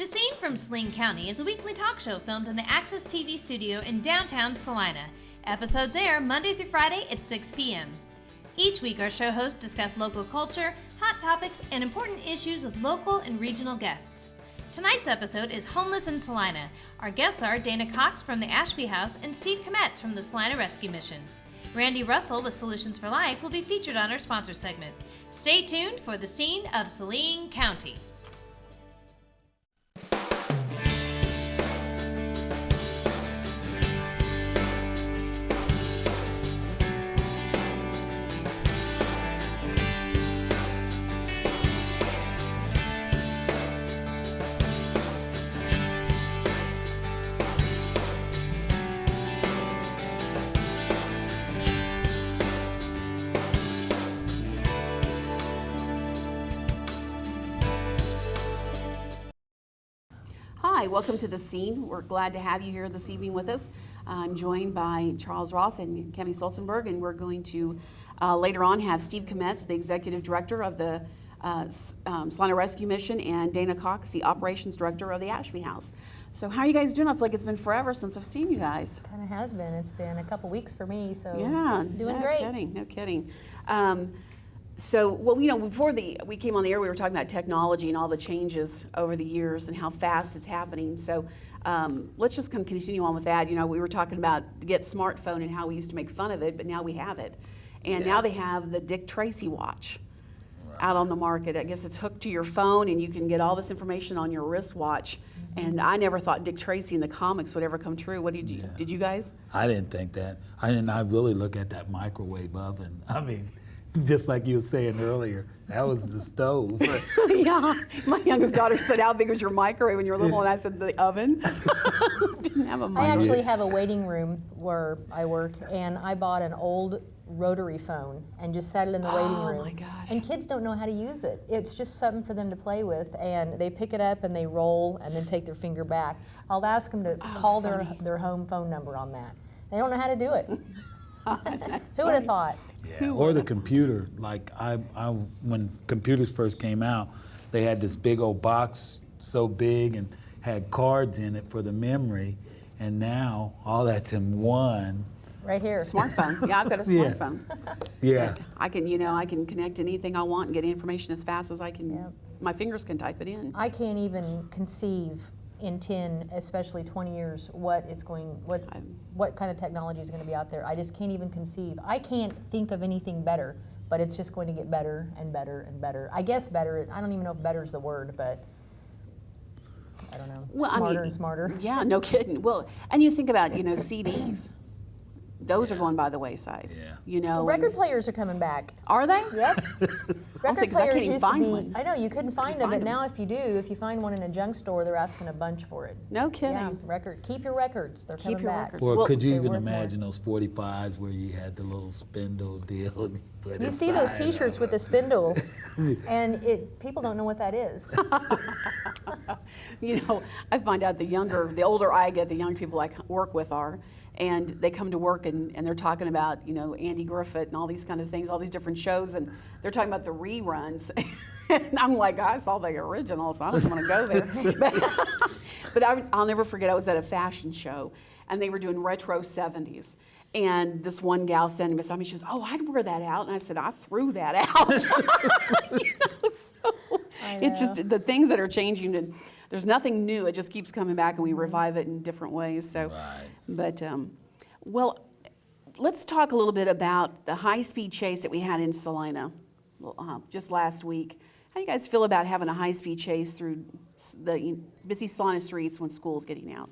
The Scene from Saline County is a weekly talk show filmed in the Access TV studio in downtown Salina. Episodes air Monday through Friday at 6 p.m. Each week, our show hosts discuss local culture, hot topics, and important issues with local and regional guests. Tonight's episode is Homeless in Salina. Our guests are Dana Cox from the Ashby House and Steve Kometz from the Salina Rescue Mission. Randy Russell with Solutions for Life will be featured on our sponsor segment. Stay tuned for The Scene of Saline County. Hi, welcome to The Scene. We're glad to have you here this evening with us. I'm joined by Charles Ross and Kemi Stolzenberg, and we're going to later on have Steve Kometz, the Executive Director of the Salina Rescue Mission, and Dana Cox, the Operations Director of the Ashby House. So how are you guys doing? I feel like it's been forever since I've seen you guys. Kind of has been. It's been a couple weeks for me, so yeah, doing great. No kidding. So, well, you know, before we came on the air, we were talking about technology and all the changes over the years and how fast it's happening. So let's just kind of continue on with that. You know, we were talking about the Get Smartphone and how we used to make fun of it, but now we have it. And now they have the Dick Tracy watch out on the market. I guess it's hooked to your phone and you can get all this information on your wristwatch. And I never thought Dick Tracy in the comics would ever come true. What did you, did you guys? I didn't think that. I really look at that microwave oven. I mean, just like you were saying earlier, that was the stove. Yeah, my youngest daughter said, how big was your microwave when you were little? And I said, the oven. Didn't have a microwave. I actually have a waiting room where I work, and I bought an old rotary phone and just sat it in the waiting room. Oh my gosh. And kids don't know how to use it. It's just something for them to play with, and they pick it up and they roll and then take their finger back. I'll ask them to call their home phone number on that. They don't know how to do it. Who would have thought? Yeah. Or the computer. Like when computers first came out, they had this big old box so big and had cards in it for the memory, and now all that's in one. Right here. Smartphone. Yeah, I've got a smartphone. Yeah. I can connect to anything I want and get information as fast as I can. Yep. My fingers can type it in. I can't even conceive in 10, especially 20 years, what kind of technology is going to be out there. I just can't even conceive. I can't think of anything better, but it's just going to get better and better and better. I guess better, I don't even know if better is the word, but I don't know, well, smarter and smarter. Yeah, no kidding. Well, and you think about, you know, CDs. Those are going by the wayside. Yeah. You know, well, record players are coming back. Are they? Yep. Record players used to be. One. I know you couldn't find them, but now if you find one in a junk store, they're asking a bunch for it. No kidding. Yeah, keep your records. They're coming back. Well, could you even imagine those 45s where you had the little spindle deal? You see those T-shirts with the spindle, and people don't know what that is. You know, I find out the older I get, the younger people I work with are. And they come to work and they're talking about, you know, Andy Griffith and all these kind of things, all these different shows, and they're talking about the reruns. And I'm like, I saw the original, so I don't want to go there. But I'll never forget, I was at a fashion show, and they were doing retro 70s. And this one gal standing beside me, she goes, oh, I'd wear that out. And I said, I threw that out. You know, so it's just the things that are changing. There's nothing new. It just keeps coming back, and we revive it in different ways. So, but well, let's talk a little bit about the high-speed chase that we had in Salina just last week. How do you guys feel about having a high-speed chase through the busy Salina streets when school's getting out?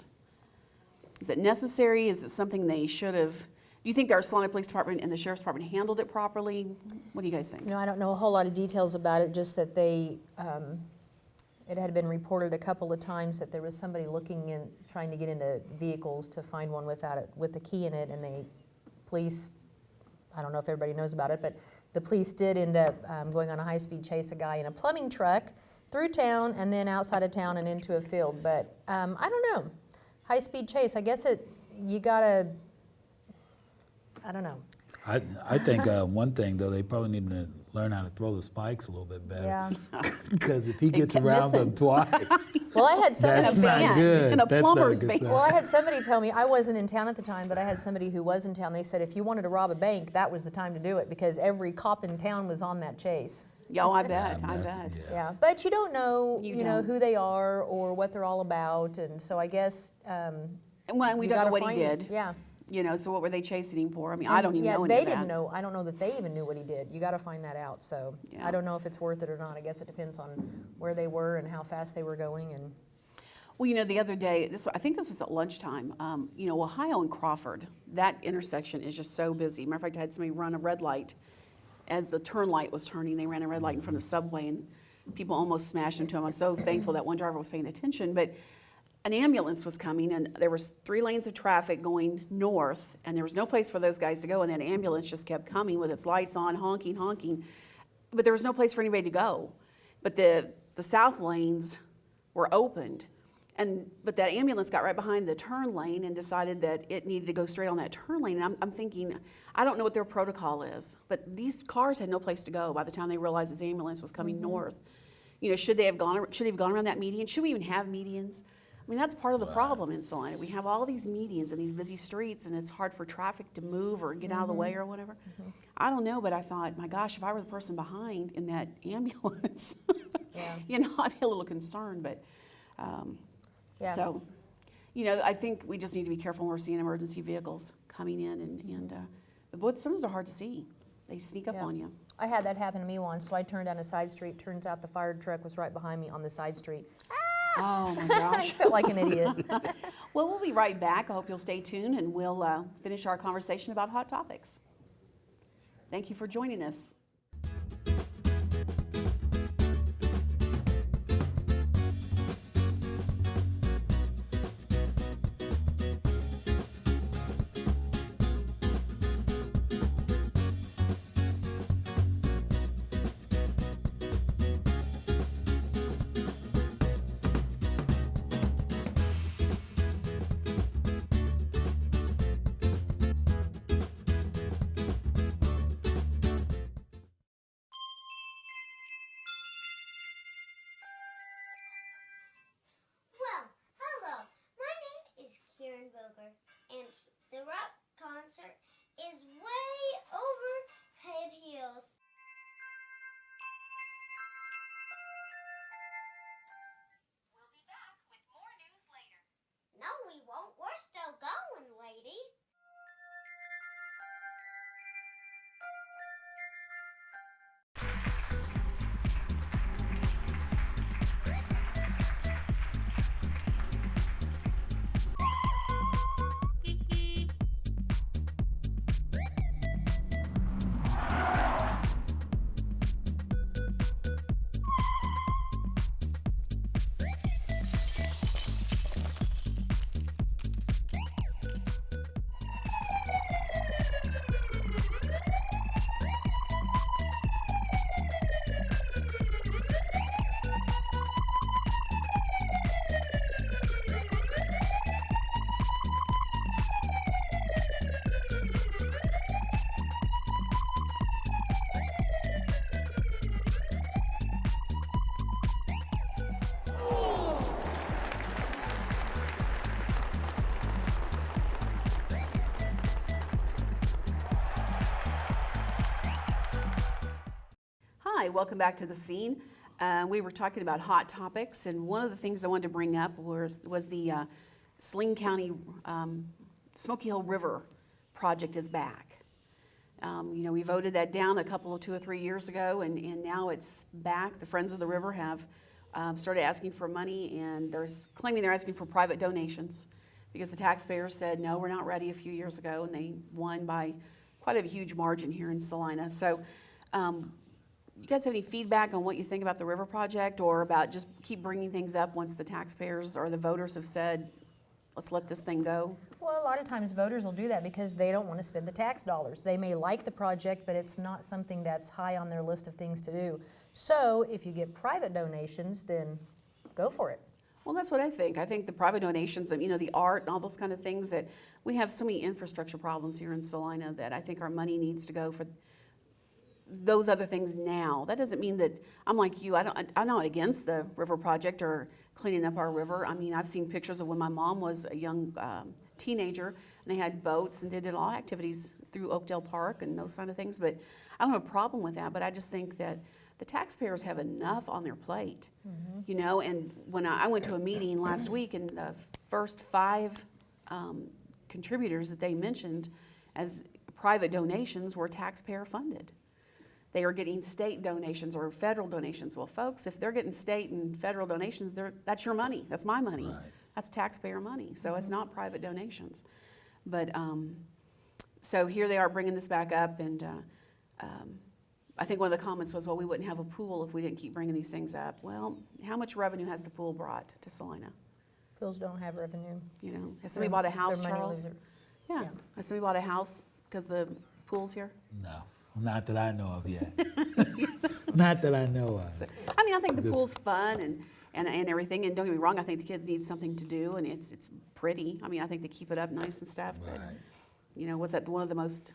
Is it necessary? Is it something they should have? Do you think our Salina Police Department and the Sheriff's Department handled it properly? What do you guys think? You know, I don't know a whole lot of details about it, just that it had been reported a couple of times that there was somebody looking in, trying to get into vehicles to find one with the key in it, and police, I don't know if everybody knows about it, but the police did end up going on a high-speed chase, a guy in a plumbing truck through town and then outside of town and into a field. But I don't know, high-speed chase, I guess you gotta, I don't know. I think one thing though, they probably need to learn how to throw the spikes a little bit better. Yeah. Because if he gets kept around missing. them twice, Well, I had somebody that's a not van good. and a That's not plumber's good van. sign. Well, I had somebody tell me, I wasn't in town at the time, but I had somebody who was in town. They said if you wanted to rob a bank, that was the time to do it because every cop in town was on that chase. Yo, I bet, I That's- bet. yeah. Yeah, but you don't know, You you know, don't. who they are or what they're all about, and so I guess And we you don't know gotta what he find it. did. Yeah. You know, so what were they chasing him for? I mean, I don't even yeah, know any they of that. didn't know. I don't know that they even knew what he did. You got to find that out. So Yeah. I don't know if it's worth it or not. I guess it depends on where they were and how fast they were going. And Well, you know, the other day, I think this was at lunchtime, you know, Ohio and Crawford, that intersection is just so busy. Matter of fact, I had somebody run a red light as the turn light was turning. They ran a red light in front of Subway, and people almost smashed into him. I'm so thankful that one driver was paying attention. But an ambulance was coming, and there was 3 lanes of traffic going north, and there was no place for those guys to go, and that ambulance just kept coming with its lights on, honking, honking. But there was no place for anybody to go. But the south lanes were opened. But that ambulance got right behind the turn lane and decided that it needed to go straight on that turn lane. And I'm thinking, I don't know what their protocol is, but these cars had no place to go by the time they realized this ambulance was coming north. You know, should they have gone around that median? Should we even have medians? I mean, that's part of the problem in Salina. We have all these medians and these busy streets, and it's hard for traffic to move or get out of the way or whatever. I don't know, but I thought, my gosh, if I were the person behind in that ambulance, you know, I'd be a little concerned. But yeah. so, you know, I think we just need to be careful when we're seeing emergency vehicles coming in, and but sometimes they're hard to see. They sneak up Yeah. on you. I had that happen to me once. So I turned down a side street. Turns out the fire truck was right behind me on the side street. Oh my I gosh. felt like an idiot. Well, we'll be right back. I hope you'll stay tuned, and we'll finish our conversation about hot topics. Thank you for joining us. Well, hello. My name is Kieran Boger, and the rock concert is way over head heels. We'll be back with more news later. No, we won't. We're still going, lady. Hi, welcome back to the scene. We were talking about hot topics, and one of the things I wanted to bring up was the Saline County Smoky Hill River project is back. You know, we voted that down a couple of 2 or 3 years ago, and now it's back. The Friends of the River have started asking for money, and claiming they're asking for private donations because the taxpayers said, no, we're not ready a few years ago, and they won by quite a huge margin here in Salina. So you guys have any feedback on what you think about the river project, or about just keep bringing things up once the taxpayers or the voters have said, let's let this thing go? Well, a lot of times voters will do that because they don't want to spend the tax dollars. They may like the project, but it's not something that's high on their list of things to do. So if you get private donations, then go for it. Well, that's what I think. I think the private donations and, you know, the art and all those kind of things, that we have so many infrastructure problems here in Salina that I think our money needs to go for those other things now. That doesn't mean that I'm like you. I'm not against the river project or cleaning up our river. I mean, I've seen pictures of when my mom was a young teenager, and they had boats and did a lot of activities through Oakdale Park and those kind of things. But I don't have a problem with that. But I just think that the taxpayers have enough on their plate, you know. And when I went to a meeting last week, and the first 5 contributors that they mentioned as private donations were taxpayer funded. They are getting state donations or federal donations. Well, folks, if they're getting state and federal donations, that's your money. That's my money. Right. That's taxpayer money. So it's not private donations. But so here they are bringing this back up, and I think one of the comments was, well, we wouldn't have a pool if we didn't keep bringing these things up. Well, how much revenue has the pool brought to Salina? Pools don't have revenue. You know, has somebody bought a house, They're money Charles? loser. Yeah. Has somebody bought a house because the pool's here? No, not that I know of yet. Not that I know of. So, I mean, I think the pool's fun and everything, and don't get me wrong, I think the kids need something to do, and it's pretty. I mean, I think they keep it up nice and stuff. But, Right. you know, was that one of the most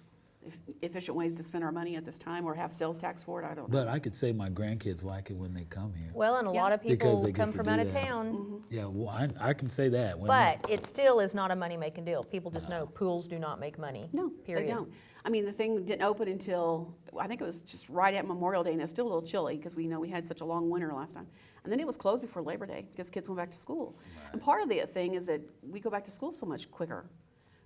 efficient ways to spend our money at this time, or have sales tax for it? I don't know. But I could say my grandkids like it when they come here. Well, and a Yeah. lot of Because people they get come to from do out of that. town, Yeah, well, I can say that. When but it still is not a money-making deal. People just know pools do not make money. No, period. they don't. I mean, the thing didn't open until, I think it was just right at Memorial Day, and it's still a little chilly because we know we had such a long winter last time. And then it was closed before Labor Day because kids went back to school. And part of the thing is that we go back to school so much quicker.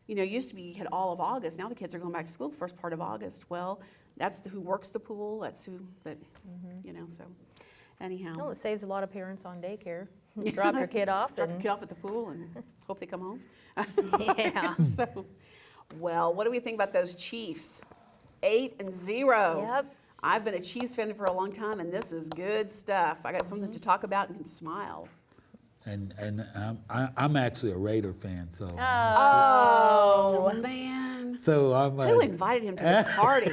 You know, it used to be you had all of August. Now the kids are going back to school the first part of August. Well, that's who works the pool. That's who, but, you know, so anyhow. Well, it saves a lot of parents on daycare. Drop your kid off Drop your and, kid off at the pool and hope they come home. yeah. So, well, what do we think about those Chiefs? 8-0. Yep. I've been a Chiefs fan for a long time, and this is good stuff. I got something to talk about and can smile. And I'm actually a Raider fan, so Oh, man. so I'm Who invited him to this party?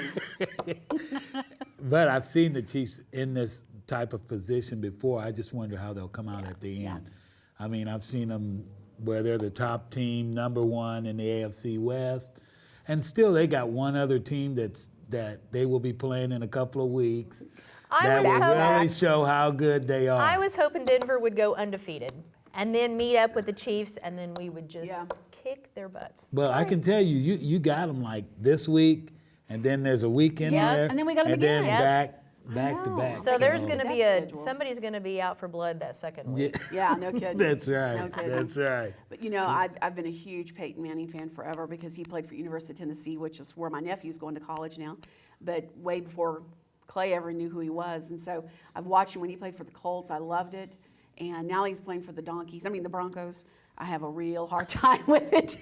But I've seen the Chiefs in this type of position before. I just wonder how they'll come out at the end. I mean, I've seen them where they're the top team, #1 in the AFC West, and still they got one other team that they will be playing in a couple of weeks. That will really show how good they are. I was hoping Denver would go undefeated and then meet up with the Chiefs, and then we would just kick their butts. Well, I can tell you, you got them like this week, and then there's a week in there, and then we got 'em and then again. back to back. So there's going to be That schedule. somebody's going to be out for blood that second week. Yeah, no kidding. That's right. No kidding. That's right. But you know, I've been a huge Peyton Manning fan forever because he played for University of Tennessee, which is where my nephew's going to college now. But way before Clay ever knew who he was, and so I've watched him when he played for the Colts. I loved it, and now he's playing for the the Broncos. I have a real hard time with it.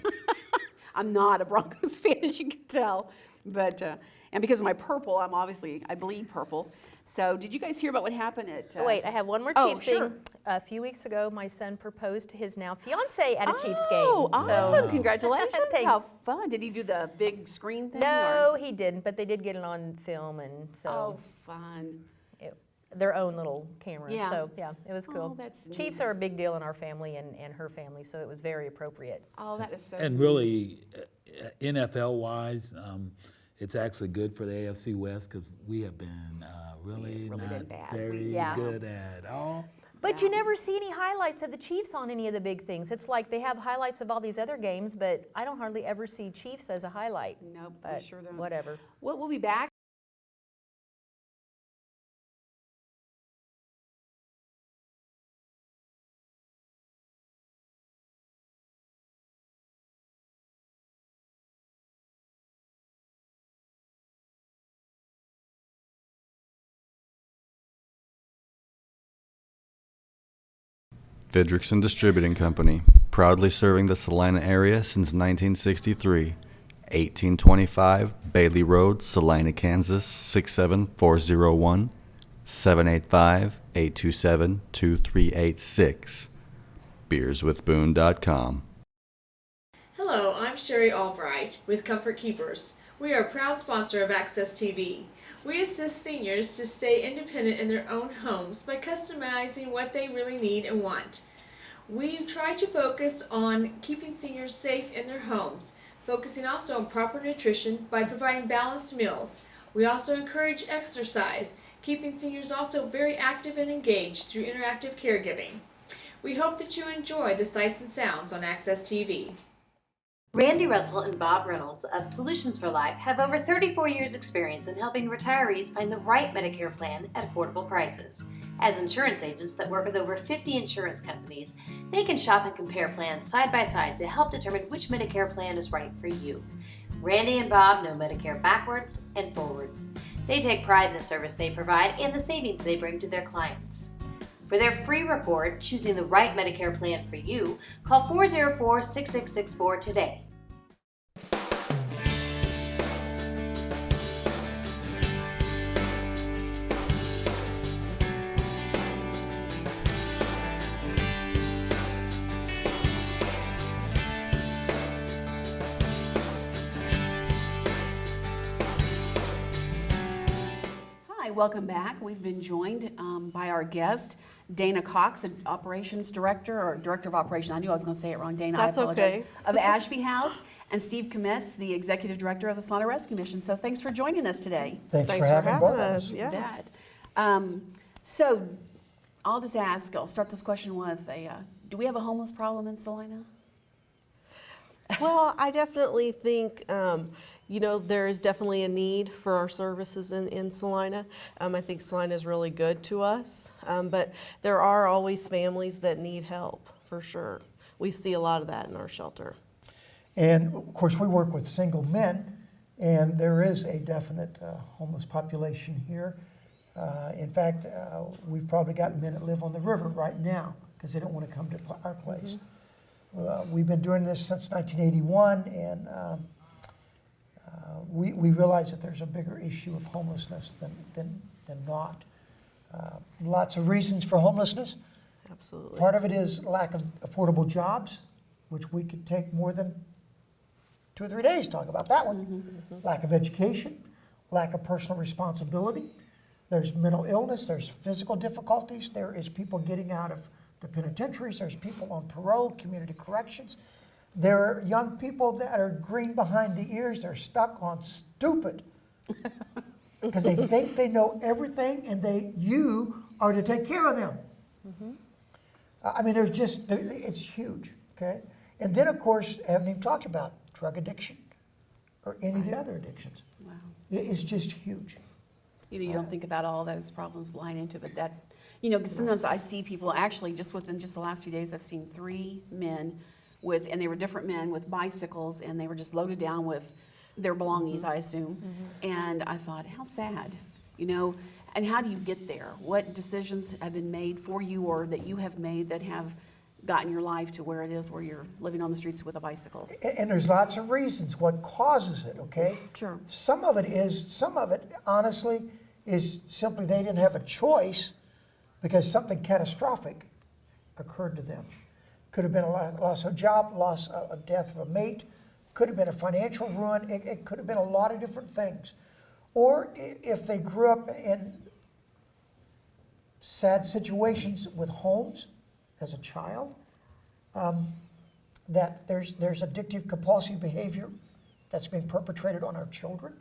I'm not a Broncos fan, as you can tell, but and because of my purple, I bleed purple. So did you guys hear about what happened at? Oh, wait, I have one more Oh, Chiefs sure. thing. A few weeks ago, my son proposed to his now fiance at a Chiefs game. Oh, awesome! So, Congratulations! Thanks. How fun! Did he do the big screen thing? no, or? he didn't, but they did get it on film, and so Oh, fun! their own little cameras. Yeah. So yeah, it was cool. Oh, that's Chiefs neat. are a big deal in our family and her family, so it was very appropriate. Oh, that is so. And neat. really, NFL-wise, it's actually good for the AFC West because we have been really really not been bad. very Yeah. good at all. But you never see any highlights of the Chiefs on any of the big things. It's like they have highlights of all these other games, but I don't hardly ever see Chiefs as a highlight. Nope, we But sure don't. whatever. We'll be back. Vidrickson Distributing Company, proudly serving the Salina area since 1963. 1825 Bailey Road, Salina, Kansas 67401, 785-827-2386. BeersWithBoone.com. Hello, I'm Sherry Albright with Comfort Keepers. We are a proud sponsor of Access TV. We assist seniors to stay independent in their own homes by customizing what they really need and want. We try to focus on keeping seniors safe in their homes, focusing also on proper nutrition by providing balanced meals, We also encourage exercise, keeping seniors also very active and engaged through interactive caregiving. We hope that you enjoy the sights and sounds on Access TV. Randy Russell and Bob Reynolds of Solutions for Life have over 34 years' experience in helping retirees find the right Medicare plan at affordable prices. As insurance agents that work with over 50 insurance companies, they can shop and compare plans side by side to help determine which Medicare plan is right for you. Randy and Bob know Medicare backwards and forwards. They take pride in the service they provide and the savings they bring to their clients. For their free report, Choosing the Right Medicare Plan for You, call 404-6664 today. Hi, welcome back. We've been joined by our guest, Dana Cox, the Operations Director, or Director of Operations. I knew I was going to say it wrong, Dana. That's I apologize. okay. Of Ashby House, and Steve Kometz, the Executive Director of the Salina Rescue Mission. So thanks for joining us today. Thanks for having both of You us. Yeah. bet. So I'll just ask, I'll start this question with do we have a homeless problem in Salina? Well, I definitely think, there is definitely a need for our services in Salina. I think Salina is really good to us, but there are always families that need help, for sure. We see a lot of that in our shelter. And of course, we work with single men, and there is a definite homeless population here. In fact, we've probably got men that live on the river right now because they don't want to come to our place. We've been doing this since 1981, and we realize that there's a bigger issue of homelessness than not. Lots of reasons for homelessness. Absolutely. Part of it is lack of affordable jobs, which we could take more than 2 or 3 days to talk about that one. Lack of education, lack of personal responsibility. There's mental illness, there's physical difficulties, there is people getting out of the penitentiaries, there's people on parole, community corrections. There are young people that are green behind the ears, they're stuck on stupid because they think they know everything and you are to take care of them. I mean, it's huge, okay? And then, of course, I haven't even talked about drug addiction or any of the other addictions. Wow. It's just huge. You don't think about all those problems blind into, but that, because sometimes I see people actually within the last few days, I've seen 3 men and they were different men with bicycles, and they were just loaded down with their belongings, I assume. And I thought, how sad, and how do you get there? What decisions have been made for you or that you have made that have gotten your life to where it is, where you're living on the streets with a bicycle? And there's lots of reasons what causes it, okay? Sure. Some of it, honestly, is simply they didn't have a choice because something catastrophic occurred to them. Could have been a loss of a job, loss of death of a mate, could have been a financial ruin, it could have been a lot of different things. Or if they grew up in sad situations with homes as a child, that there's addictive compulsive behavior that's being perpetrated on our children.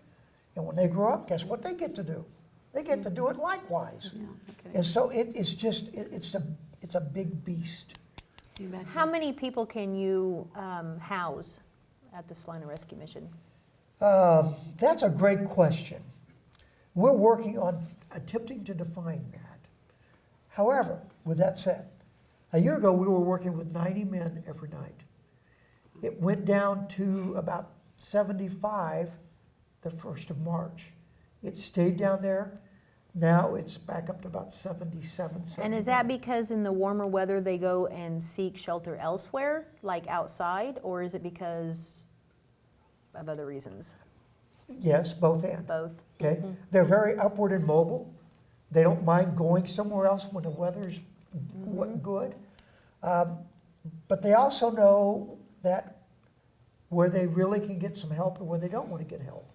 And when they grow up, guess what they get to do? They get to do it likewise. Yeah, okay. And so it's a big beast. How many people can you house at the Salina Rescue Mission? That's a great question. We're working on attempting to define that. However, with that said, a year ago we were working with 90 men every night. It went down to about 75 the 1st of March. It stayed down there. Now it's back up to about 77, 78. And is that because in the warmer weather they go and seek shelter elsewhere, like outside, or is it because of other reasons? Yes, both and. Both. Okay, they're very upward and mobile. They don't mind going somewhere else when the weather's good. But they also know that where they really can get some help and where they don't want to get help.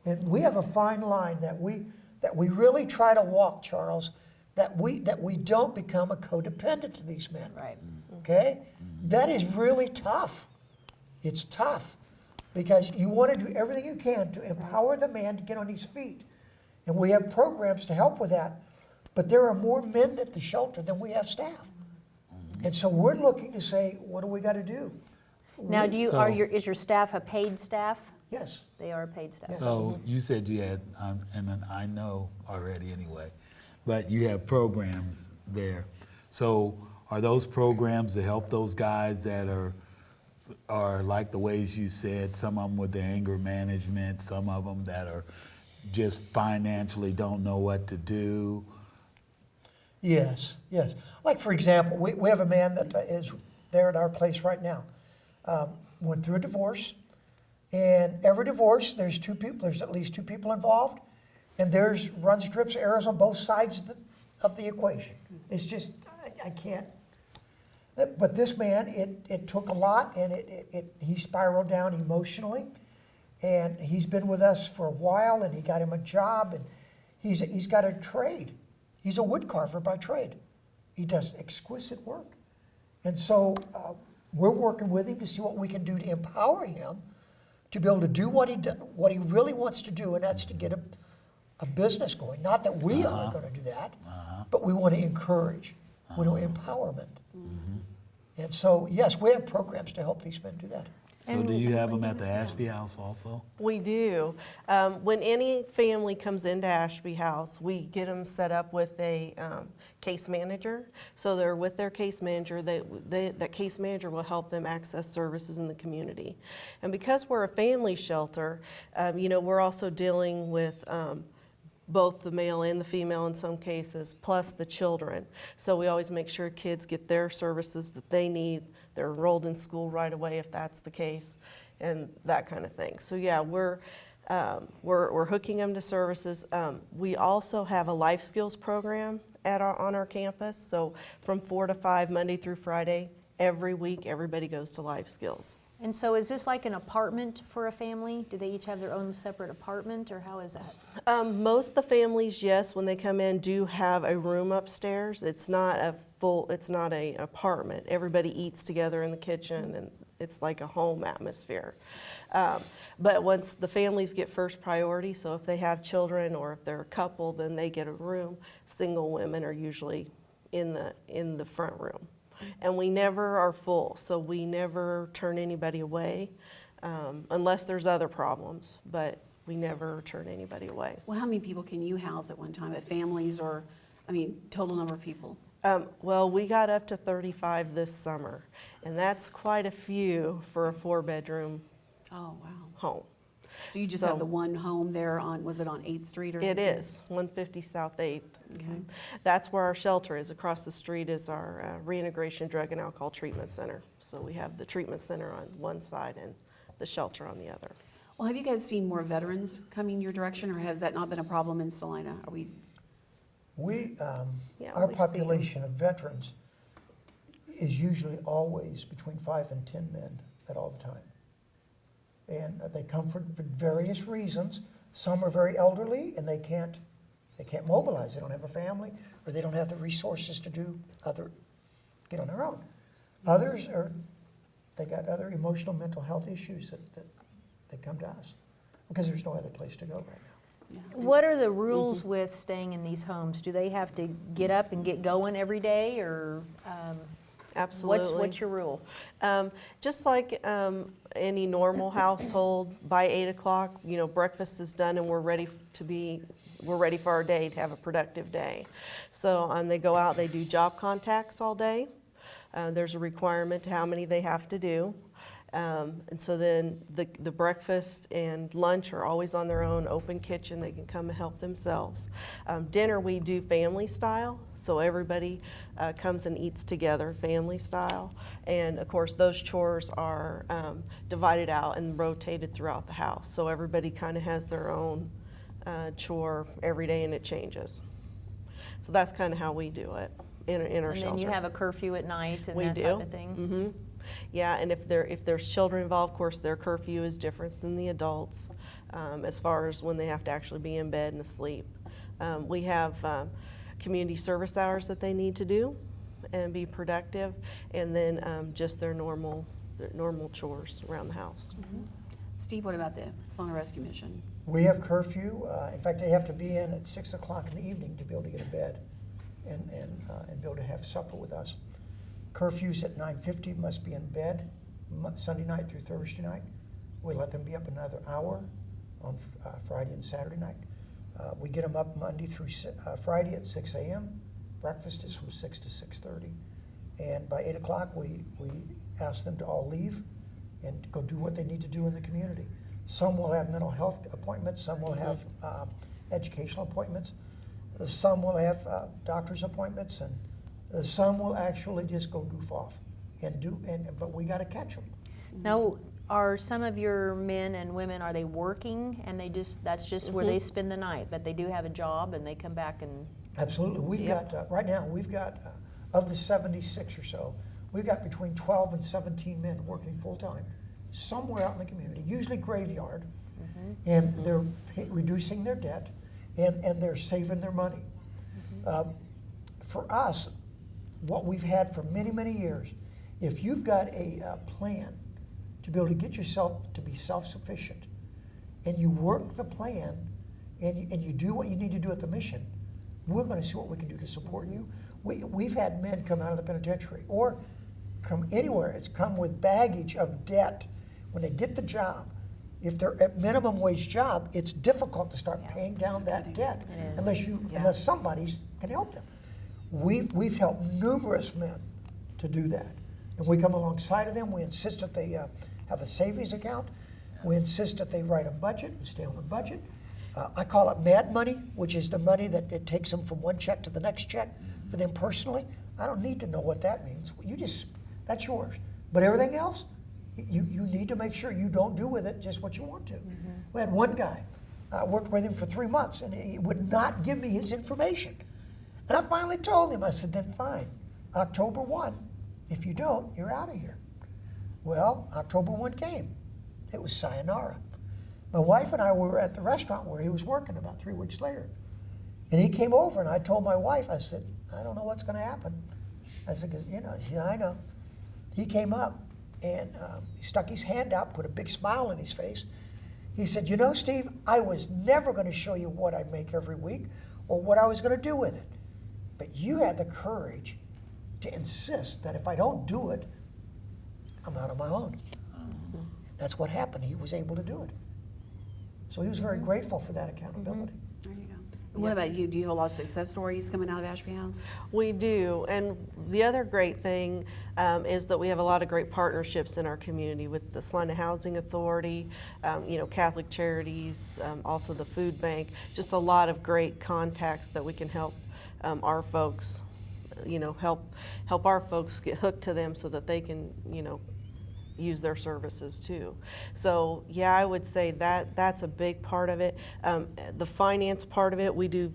And we have a fine line that we really try to walk, Charles, that we don't become a codependent to these men. Right. Okay? That is really tough. It's tough. because you want to do everything you can to empower the man to get on his feet. And we have programs to help with that, but there are more men at the shelter than we have staff. And so we're looking to say, what do we got to do? Now, is your staff a paid staff? Yes. They are paid staff. So you said you had, and then I know already anyway, but you have programs there. So are those programs to help those guys that are like the ways you said, some of them with the anger management, some of them that are just financially don't know what to do? Yes, yes. Like, for example, we have a man that is there at our place right now. Went through a divorce, and every divorce, there's at least two people involved, and there's runs, drips, arrows on both sides of the equation. It's just, I can't. But this man, it took a lot, and he spiraled down emotionally, and he's been with us for a while, and he got him a job, and he's got a trade. He's a wood carver by trade. He does exquisite work. And so we're working with him to see what we can do to empower him to be able to do what he really wants to do, and that's to get a business going. Not that we are going to do that, but we want to encourage. We want empowerment. And so, yes, we have programs to help these men do that. So do you have them at the Ashby House also? We do. When any family comes into Ashby House, we get them set up with a case manager. So they're with their case manager. That case manager will help them access services in the community. And because we're a family shelter, we're also dealing with both the male and the female in some cases, plus the children. So we always make sure kids get their services that they need. They're enrolled in school right away if that's the case, and that kind of thing. So yeah, we're hooking them to services. We also have a life skills program on our campus. So from 4 to 5, Monday through Friday, every week, everybody goes to life skills. And so is this like an apartment for a family? Do they each have their own separate apartment, or how is that? Most of the families, yes, when they come in, do have a room upstairs. It's not an apartment. Everybody eats together in the kitchen, and it's like a home atmosphere. But once the families get first priority, so if they have children or if they're a couple, then they get a room. Single women are usually in the front room. And we never are full, so we never turn anybody away unless there's other problems, but we never turn anybody away. Well, how many people can you house at one time, at families or, total number of people? Well, we got up to 35 this summer, and that's quite a few for a 4-bedroom home. So you just have the one home there was it on 8th Street or something? It is, 150 South 8th. Okay. That's where our shelter is. Across the street is our Reintegration Drug and Alcohol Treatment Center. So we have the treatment center on one side and the shelter on the other. Well, have you guys seen more veterans coming your direction, or has that not been a problem in Salina? Our population of veterans is usually always between 5 and 10 men at all the time. And they come for various reasons. Some are very elderly and they can't mobilize. They don't have a family, or they don't have the resources to get on their own. Others they got other emotional, mental health issues that they come to us because there's no other place to go right now. Yeah. What are the rules with staying in these homes? Do they have to get up and get going every day, or Absolutely. What's your rule? Just like any normal household, by 8 o'clock, breakfast is done and we're ready for our day, to have a productive day. So they go out, they do job contacts all day. There's a requirement to how many they have to do. And so then the breakfast and lunch are always on their own, open kitchen. They can come and help themselves. Dinner we do family style, so everybody comes and eats together, family style. And of course those chores are divided out and rotated throughout the house. So everybody kind of has their own chore every day, and it changes. So that's kind of how we do it in our shelter. And then you have a curfew at night and we that do. type of thing? Mm-hmm. Yeah, and if there's children involved, of course, their curfew is different than the adults as far as when they have to actually be in bed and asleep. We have community service hours that they need to do and be productive, and then just their normal chores around the house. Mm-hmm. Steve, what about the Salina Rescue Mission? We have curfew. In fact, they have to be in at 6 o'clock in the evening to be able to get to bed and be able to have supper with us. Curfew's at 9:50, must be in bed Sunday night through Thursday night. We let them be up another hour on Friday and Saturday night. We get them up Monday through Friday at 6 a.m. Breakfast is from 6 to 6:30. And by 8 o'clock, we ask them to all leave and go do what they need to do in the community. Some will have mental health appointments, some will have educational appointments, some will have doctor's appointments, and some will actually just go goof off but we got to catch them. Now, are some of your men and women, are they working and that's just where they spend the night, but they do have a job and they come back and? Absolutely. We've got, right now, we've got, of the 76 or so, we've got between 12 and 17 men working full-time somewhere out in the community, usually graveyard, and they're reducing their debt, and they're saving their money. For us, what we've had for many, many years, if you've got a plan to be able to get yourself to be self-sufficient, and you work the plan, and you do what you need to do at the mission, we're going to see what we can do to support you. We've had men come out of the penitentiary or come anywhere. It's come with baggage of debt. When they get the job, if they're at minimum wage job, it's difficult to start paying down that debt unless somebody can help them. We've helped numerous men to do that. And we come alongside of them. We insist that they have a savings account. We insist that they write a budget and stay on the budget. I call it mad money, which is the money that it takes them from one check to the next check for them personally. I don't need to know what that means. That's yours. But everything else, you need to make sure you don't do with it just what you want to. We had one guy, I worked with him for 3 months, and he would not give me his information. And I finally told him, I said, then fine, October 1, if you don't, you're out of here. Well, October 1 came. It was sayonara. My wife and I were at the restaurant where he was working about 3 weeks later. And he came over, and I told my wife, I said, I don't know what's going to happen. I said, because, yeah, I know. He came up, and he stuck his hand out, put a big smile on his face. He said, Steve, I was never going to show you what I make every week or what I was going to do with it. But you had the courage to insist that if I don't do it, I'm out on my own. That's what happened. He was able to do it. So he was very grateful for that accountability. There you go. And what about you? Do you have a lot of success stories coming out of Ashby House? We do, and the other great thing is that we have a lot of great partnerships in our community with the Salina Housing Authority, Catholic Charities, also the food bank, just a lot of great contacts that we can help our folks, help our folks get hooked to them so that they can, use their services too. So yeah, I would say that's a big part of it. The finance part of it, we do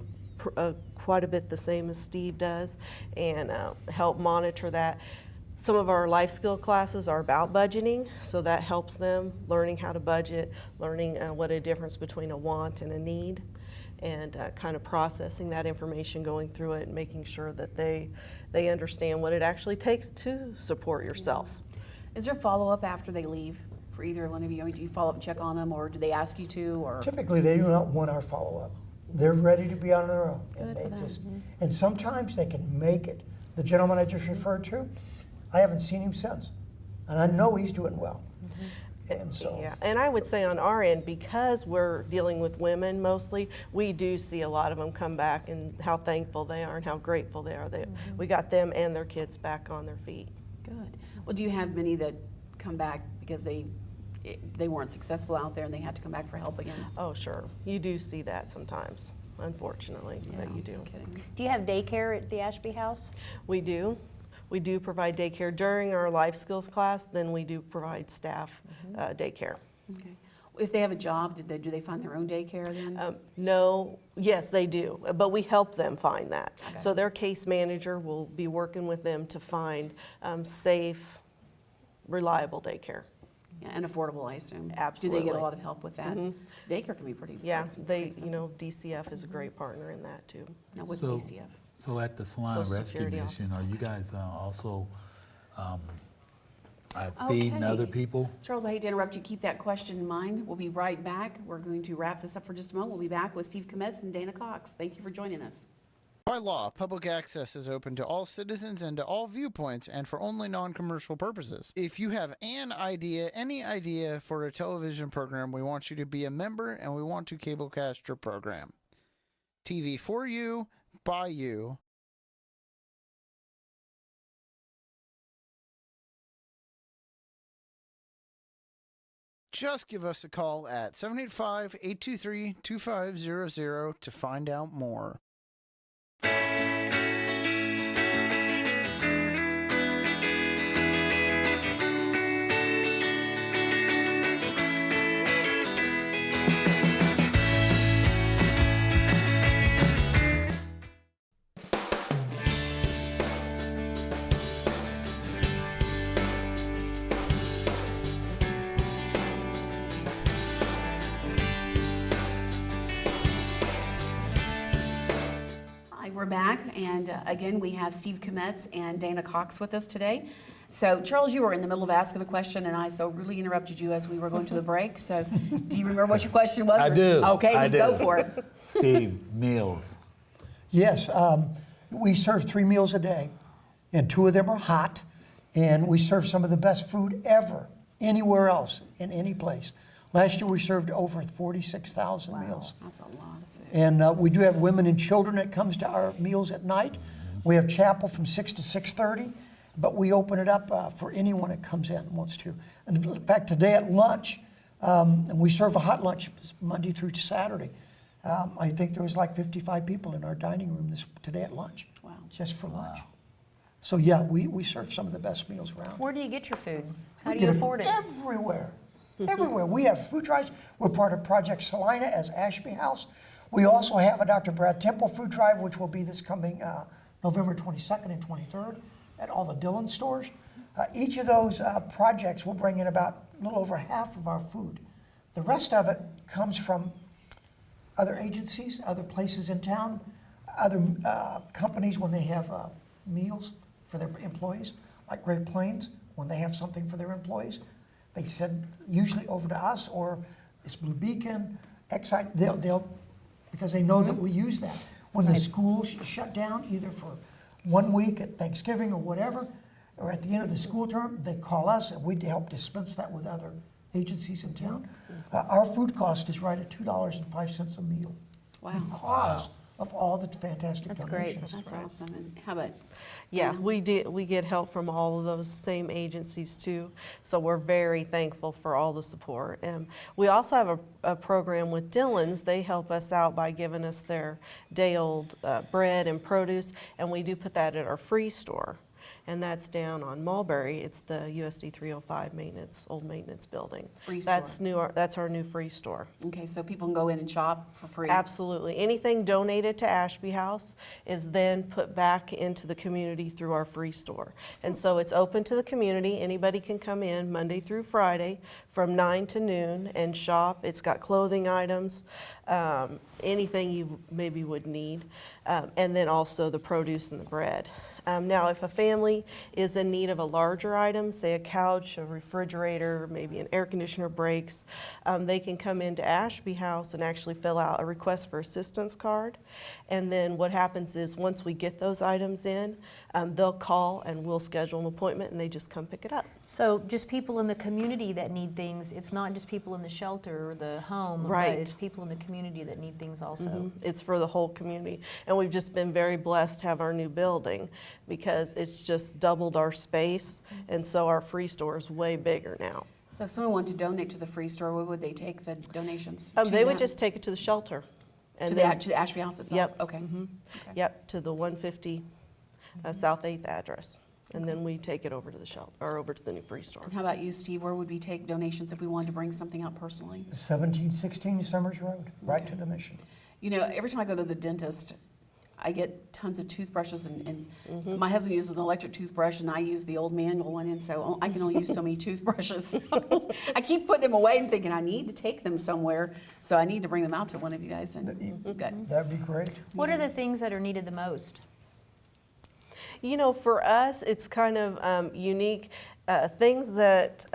quite a bit the same as Steve does, and help monitor that. Some of our life skill classes are about budgeting, so that helps them learning how to budget, learning what a difference between a want and a need, and kind of processing that information, going through it, and making sure that they understand what it actually takes to support yourself. Is there follow-up after they leave for either one of you? I mean, do you follow up and check on them, or do they ask you to? Or Typically, they do not want our follow-up. They're ready to be on their own. Good for them. And sometimes they can make it. The gentleman I just referred to, I haven't seen him since. And I know he's doing well. And so, yeah, and I would say on our end, because we're dealing with women mostly, we do see a lot of them come back and how thankful they are and how grateful they are. We got them and their kids back on their feet. Good. Well, do you have many that come back because they weren't successful out there and they had to come back for help again? Oh, sure. You do see that sometimes, unfortunately, but you do. Kidding. Do you have daycare at the Ashby House? We do. We do provide daycare during our life skills class. Then we do provide staff daycare. Okay. If they have a job, do they find their own daycare then? No, yes, they do, but we help them find that. Okay. So their case manager will be working with them to find safe, reliable daycare. Yeah, and affordable, I assume. Absolutely. Do they get a lot of help with that? Daycare can be pretty. Yeah, pretty DCF is a great partner in that too. Now, what's DCF? So at the Salina Social Rescue Security Mission, are you guys also feeding Okay. other people. Charles, I hate to interrupt you. Keep that question in mind. We'll be right back. We're going to wrap this up for just a moment. We'll be back with Steve Kometz and Dana Cox. Thank you for joining us. By law, public access is open to all citizens and to all viewpoints and for only non-commercial purposes. If you have any idea for a television program, we want you to be a member and we want to cablecast your program. TV for you, by you. Just give us a call at 785-823-2500 to find out more. Hi, we're back, and again, we have Steve Kometz and Dana Cox with us today. So, Charles, you were in the middle of asking a question, and I so rudely interrupted you as we were going to the break. So, do you remember what your question was? I do. Okay, I do. go for it. Steve, meals. Yes, we serve 3 meals a day, and 2 of them are hot, and we serve some of the best food ever, anywhere else, in any place. Last year, we served over 46,000 meals. That's a lot of food. And we do have women and children that comes to our meals at night. We have chapel from 6 to 6:30, but we open it up for anyone that comes in and wants to. And in fact, today at lunch, and we serve a hot lunch Monday through to Saturday. I think there was like 55 people in our dining room today at lunch. Wow. Just for lunch. So yeah, we serve some of the best meals around. Where do you get your food? How We do you get afford it? Everywhere. Everywhere. We have food drives. We're part of Project Salina as Ashby House. We also have a Dr. Brad Temple food drive, which will be this coming November 22nd and 23rd at all the Dillon stores. Each of those projects will bring in about a little over half of our food. The rest of it comes from other agencies, other places in town, other companies when they have meals for their employees, like Great Plains, when they have something for their employees. They send usually over to us, or it's Blue Beacon, Excite, they'll because they know that we use that. When the schools shut down, either for 1 week at Thanksgiving or whatever, or at the end of the school term, they call us and we help dispense that with other agencies in town. Our food cost is right at $2.05 a meal. Wow. Because of all the fantastic That's great. donations. That's awesome. And how about Yeah, Dana? we get help from all of those same agencies too, so we're very thankful for all the support. And we also have a program with Dillon's. They help us out by giving us their day-old bread and produce, and we do put that at our free store. And that's down on Mulberry. It's the USD 305 old maintenance building. Free That's store. that's our new free store. Okay, so people can go in and shop for free. Absolutely. Anything donated to Ashby House is then put back into the community through our free store. And so it's open to the community. Anybody can come in Monday through Friday from 9 to noon and shop. It's got clothing items, anything you maybe would need, and then also the produce and the bread. Now, if a family is in need of a larger item, say a couch, a refrigerator, maybe an air conditioner breaks, they can come into Ashby House and actually fill out a request for assistance card. And then what happens is once we get those items in, they'll call and we'll schedule an appointment and they just come pick it up. So just people in the community that need things, it's not just people in the shelter or the home, Right. but it's people in the community that need things also. It's for the whole community. And we've just been very blessed to have our new building because it's just doubled our space. And so our free store is way bigger now. So if someone wanted to donate to the free store, where would they take the donations? They would them? just take it to the shelter. to then- the Ashby House itself? Yep. Okay. Okay. Yep, to the 150 South 8th address. And then we take it over to the shelter, or over to the new free store. And how about you, Steve? Where would we take donations if we wanted to bring something out personally? 1716 Summers Road, right to the mission. You know, every time I go to the dentist, I get tons of toothbrushes, and my husband uses an electric toothbrush, and I use the old manual one, and so I can only use so many toothbrushes. I keep putting them away and thinking I need to take them somewhere, so I need to bring them out to one of you guys. And good. That'd be great. What are the things that are needed the most? You know, for us, it's kind of unique. things that,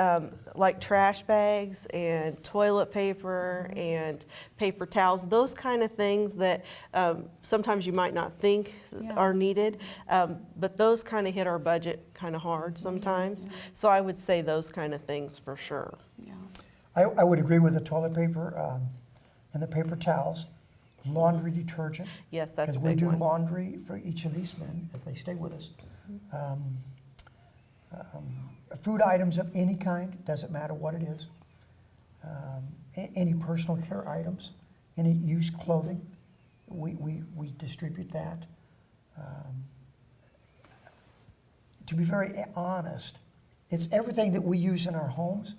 like trash bags and toilet paper and paper towels, those kind of things that sometimes you might not think are needed, but those kind of hit our budget kind of hard sometimes. So I would say those kind of things for sure. Yeah. I would agree with the toilet paper and the paper towels. Laundry detergent. Yes, that's a because we big do one. laundry for each of these men as they stay with us. Food items of any kind, doesn't matter what it is. Any personal care items, any used clothing, we distribute that. To be very honest, it's everything that we use in our homes,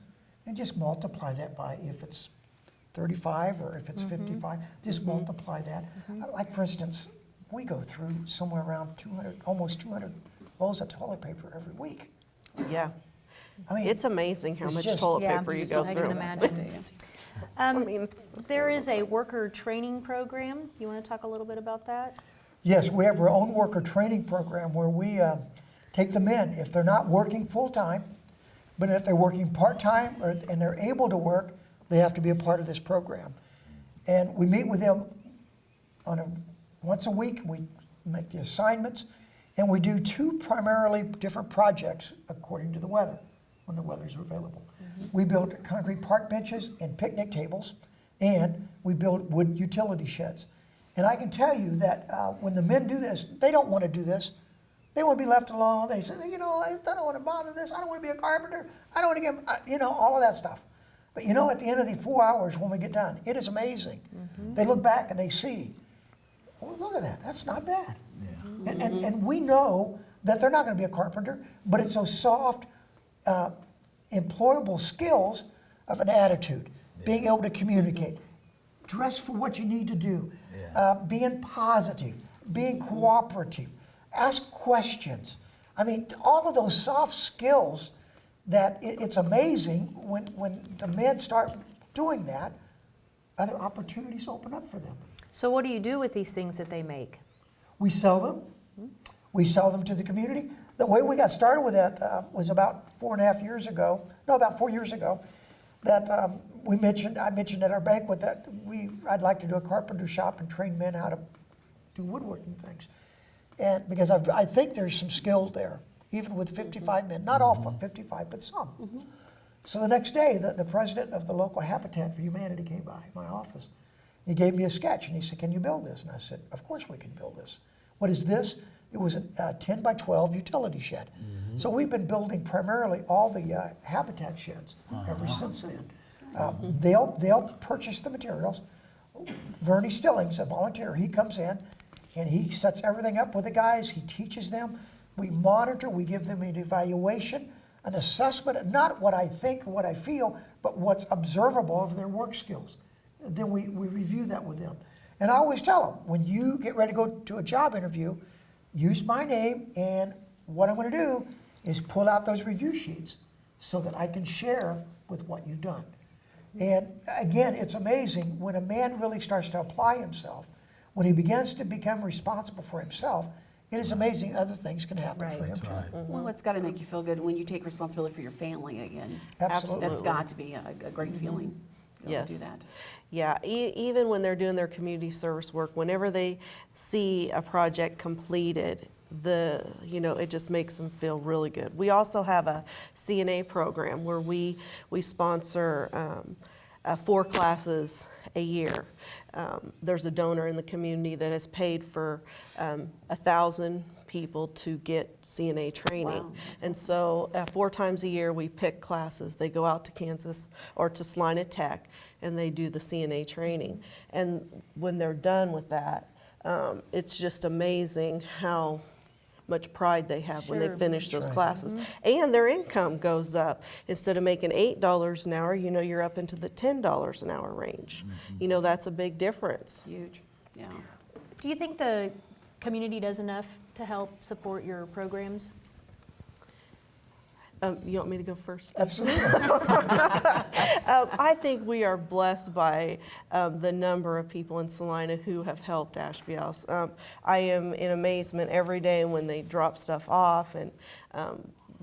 and just multiply that by if it's 35 or if it's 55, just multiply that. Like for instance, we go through somewhere around 200, almost 200 rolls of toilet paper every week. Yeah. I mean, It's amazing how it's much just- toilet Yeah, paper you just go I through. can imagine. I mean, There is a worker training program. You want to talk a little bit about that? Yes, we have our own worker training program where we take them in. If they're not working full-time, but if they're working part-time and they're able to work, they have to be a part of this program. And we meet with them once a week. We make the assignments, and we do 2 primarily different projects according to the weather, when the weather's available. We build concrete park benches and picnic tables, and we build wood utility sheds. And I can tell you that when the men do this, they don't want to do this. They want to be left alone. They say, you know, I don't want to bother this. I don't want to be a carpenter. I don't want to get, you know, all of that stuff. But you know, at the end of the 4 hours when we get done, it is amazing. They look back and they see, oh, look at that. That's not bad. And we know that they're not going to be a carpenter, but it's those soft, employable skills of an attitude, being able to communicate, dress for what you need to do, being positive, being cooperative, ask questions. I mean, all of those soft skills that it's amazing when the men start doing that, other opportunities open up for them. So what do you do with these things that they make? We sell them. We sell them to the community. The way we got started with that was about 4.5 years ago. No, about 4 years ago. That I mentioned at our banquet that I'd like to do a carpenter shop and train men how to do woodworking things, and because I think there's some skill there, even with 55 men, not all 55, but some. So the next day, the president of the local Habitat for Humanity came by my office. He gave me a sketch, and he said, "Can you build this?" And I said, "Of course we can build this." What is this? It was a 10 by 12 utility shed. So we've been building primarily all the Habitat sheds ever since then. They'll purchase the materials. Vernie Stillings, a volunteer, he comes in and he sets everything up with the guys. He teaches them. We monitor. We give them an evaluation, an assessment, not what I think or what I feel, but what's observable of their work skills. Then we review that with them. And I always tell them, when you get ready to go to a job interview, use my name, and what I'm going to do is pull out those review sheets so that I can share with what you've done. And again, it's amazing when a man really starts to apply himself, when he begins to become responsible for himself, it is amazing other things can happen for him too. Well, it's got to make you feel good when you take responsibility for your family again. Absolutely. That's got to be a great feeling. to be able to do that. Yeah, even when they're doing their community service work, whenever they see a project completed, it just makes them feel really good. We also have a CNA program where we sponsor 4 classes a year. There's a donor in the community that has paid for 1,000 people to get CNA training. Wow. And so 4 times a year we pick classes. They go out to Kansas or to Salina Tech and they do the CNA training. And when they're done with that, it's just amazing how much pride they have when they finish those classes. And their income goes up. Instead of making $8 an hour, you're up into the $10 an hour range. That's a big difference. Huge, yeah. Do you think the community does enough to help support your programs? You want me to go first? Absolutely. I think we are blessed by the number of people in Salina who have helped Ashby House. I am in amazement every day when they drop stuff off, and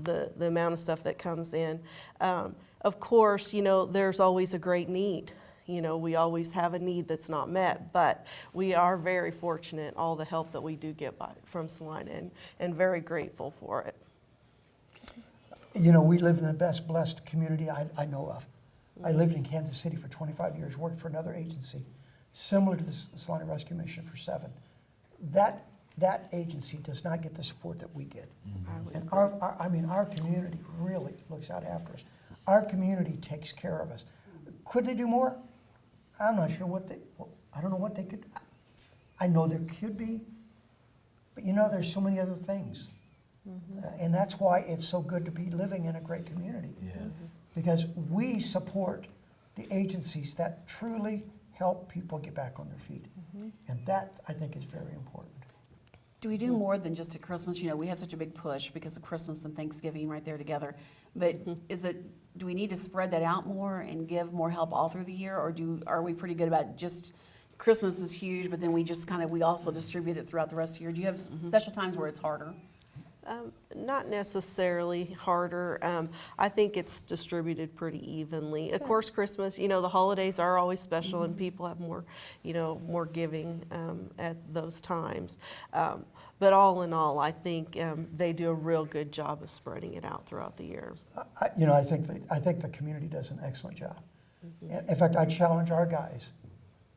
the amount of stuff that comes in. Of course, you know, there's always a great need. You know, we always have a need that's not met, but we are very fortunate all the help that we do get from Salina, and very grateful for it. You know, we live in the best blessed community I know of. I lived in Kansas City for 25 years, worked for another agency, similar to the Salina Rescue Mission for 7. That agency does not get the support that we get. And our community really looks out after us. Our community takes care of us. Could they do more? I'm not sure I don't know what they could, I know there could be, but you know, there's so many other things. And that's why it's so good to be living in a great community. Yes. Because we support the agencies that truly help people get back on their feet. And that, I think, is very important. Do we do more than just at Christmas? You know, we have such a big push because of Christmas and Thanksgiving right there together. But do we need to spread that out more and give more help all through the year? Or are we pretty good about just, Christmas is huge, but then we just we also distribute it throughout the rest of the year? Do you have special times where it's harder? Not necessarily harder. I think it's distributed pretty evenly. Of course, Christmas, you know, the holidays are always special and people have more, you know, more giving at those times. But all in all, I think they do a real good job of spreading it out throughout the year. I think the community does an excellent job. In fact, I challenge our guys,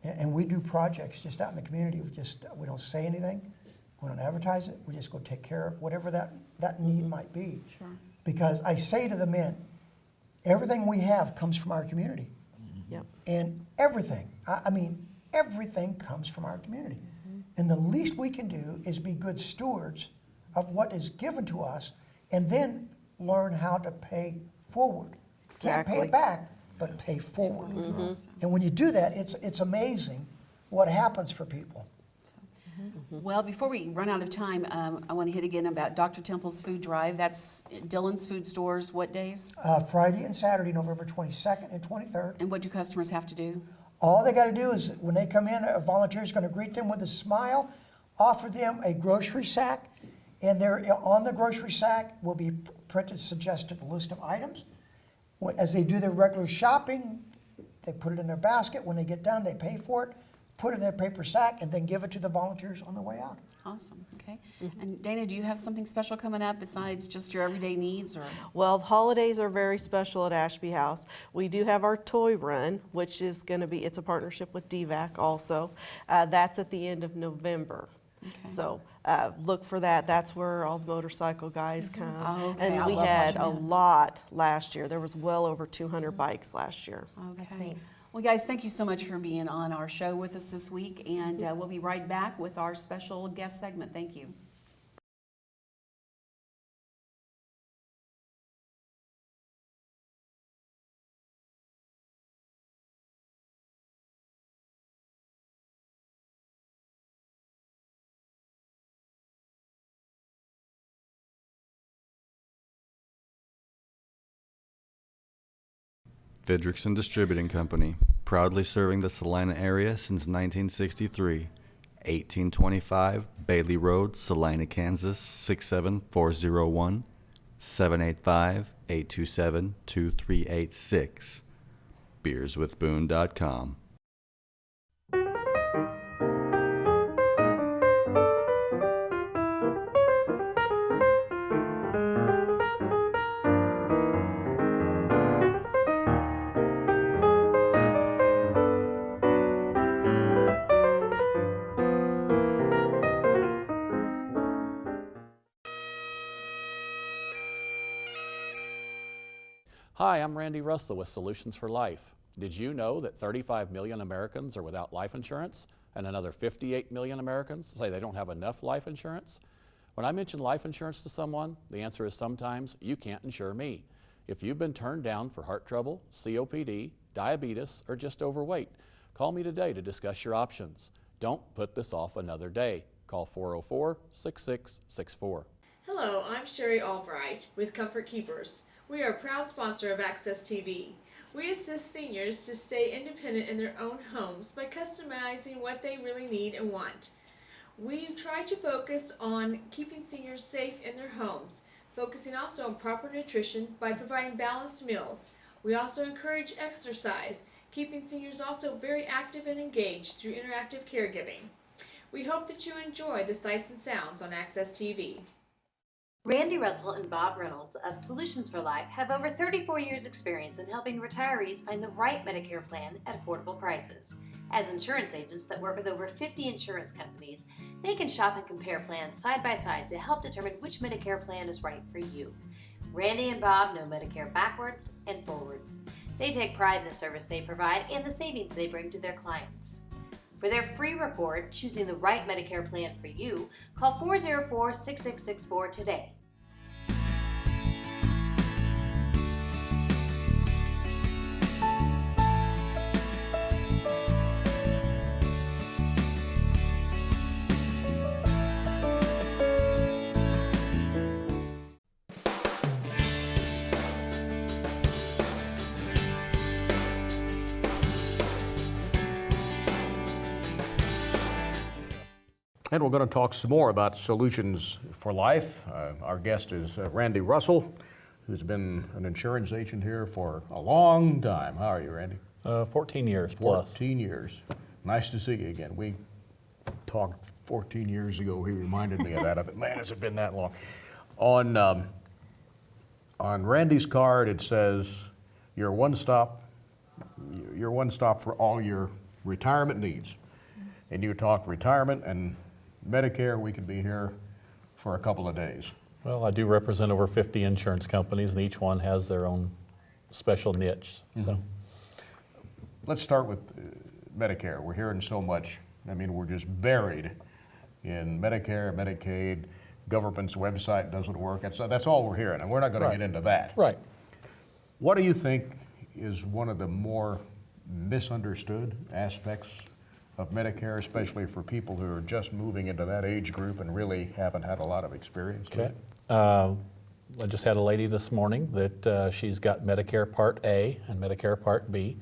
and we do projects just out in the community. We don't say anything. We don't advertise it. We just go take care of whatever that need might be. Sure. Because I say to the men, everything we have comes from our community. Yep. And everything, I mean, everything comes from our community. And the least we can do is be good stewards of what is given to us and then learn how to pay forward. Can't pay it back, but pay forward. And when you do that, it's amazing what happens for people. Well, before we run out of time, I want to hit again about Dr. Temple's Food Drive. That's Dillon's Food Stores, what days? Friday and Saturday, November 22nd and 23rd. And what do customers have to do? All they got to do is, when they come in, a volunteer is going to greet them with a smile, offer them a grocery sack, and on the grocery sack will be printed suggested list of items. As they do their regular shopping, they put it in their basket. When they get done, they pay for it, put it in their paper sack, and then give it to the volunteers on their way out. Awesome, okay. And Dana, do you have something special coming up besides just your everyday needs? Or? Well, the holidays are very special at Ashby House. We do have our toy run, which is going to be, it's a partnership with DVAC also. That's at the end of November. Okay. So look for that. That's where all the motorcycle guys come. Oh, okay. And we had a lot last year. There was well over 200 bikes last year. Okay. That's neat. Well, guys, thank you so much for being on our show with us this week, and we'll be right back with our special guest segment. Thank you. Fidrickson Distributing Company, proudly serving the Salina area since 1963. 1825 Bailey Road, Salina, Kansas 67401, 785-827-2386. beerswithboone.com. Hi, I'm Randy Russell with Solutions for Life. Did you know that 35 million Americans are without life insurance and another 58 million Americans say they don't have enough life insurance? When I mention life insurance to someone, the answer is sometimes you can't insure me. If you've been turned down for heart trouble, COPD, diabetes, or just overweight, call me today to discuss your options. Don't put this off another day. Call 404-6664. Hello, I'm Sherry Albright with Comfort Keepers. We are a proud sponsor of Access TV. We assist seniors to stay independent in their own homes by customizing what they really need and want. We try to focus on keeping seniors safe in their homes, focusing also on proper nutrition by providing balanced meals. We also encourage exercise, keeping seniors also very active and engaged through interactive caregiving. We hope that you enjoy the sights and sounds on Access TV. Randy Russell and Bob Reynolds of Solutions for Life have over 34 years' experience in helping retirees find the right Medicare plan at affordable prices. As insurance agents that work with over 50 insurance companies, they can shop and compare plans side by side to help determine which Medicare plan is right for you. Randy and Bob know Medicare backwards and forwards. They take pride in the service they provide and the savings they bring to their clients. For their free report, Choosing the Right Medicare Plan for You, call 404-6664 today. And we're going to talk some more about Solutions for Life. Our guest is Randy Russell, who's been an insurance agent here for a long time. How are you, Randy? 14 years plus. 14 years. Nice to see you again. We talked 14 years ago. He reminded me of that. Man, has it been that long? On Randy's card, it says you're one stop for all your retirement needs. And you talk retirement and Medicare, we could be here for a couple of days. Well, I do represent over 50 insurance companies, and each one has their own special niche. So, let's start with Medicare. We're hearing so much. I mean, we're just buried in Medicare, Medicaid. Government's website doesn't work. That's all we're hearing, and we're not going to get into that. right. What do you think is one of the more misunderstood aspects of Medicare, especially for people who are just moving into that age group and really haven't had a lot of experience with Okay. it? I just had a lady this morning that she's got Medicare Part A and Medicare Part B,